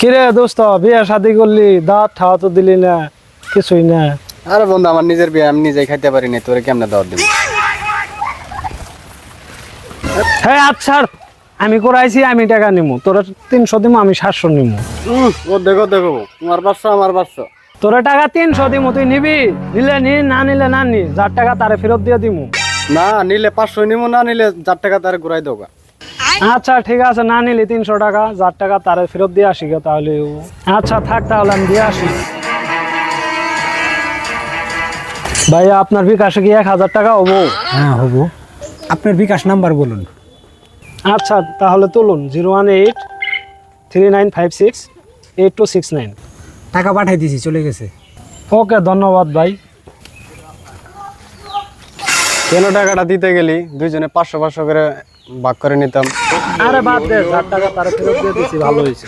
কিরে দোস্ত বিয়ে শাদি করলি দাঁত খাওয়া তো দিলি না কিছুই না। আরে বন্ধু আমার নিজের বিয়ে আমি নিজেই খাইতে পারি না, তোরে কেমনে দাওয়াত দিব? হ্যাঁ আচ্ছা আমি করাইছি, আমি টাকা নিমু, তোরা 300 দিমু, আমি 700 নিমু। ও দেখো দেখো, তোমার 500 আমার 500। তোরা টাকা 300 দিমু, তুই নিবি? নিলে নি, না নিলে না নি, যার টাকা তারে ফেরত দিয়ে দিমু। না নিলে 500 নিমু, না নিলে 4 টাকা তারে ঘুরাই দেবো। আচ্ছা ঠিক আছে, না নিলে 300 টাকা, যার টাকা তারে ফেরত দিয়ে আসি গে তাহলে। আচ্ছা থাক তাহলে আমি দিয়ে আসি। ভাইয়া আপনার বিকাশে কি 1000 টাকা হবো? হ্যাঁ হবো। আপনার বিকাশ নাম্বার বলুন। আচ্ছা তাহলে তুলুন 01839568269। টাকা পাঠাই দিয়েছি, চলে গেছে। ওকে ধন্যবাদ ভাই। কেন টাকাটা দিতে গেলি? দুইজনে 500 500 করে ভাগ করে নিতাম। আরে বাদ দে, যার টাকা তারে ফেরত দিয়ে দিছি, ভালো হয়েছে।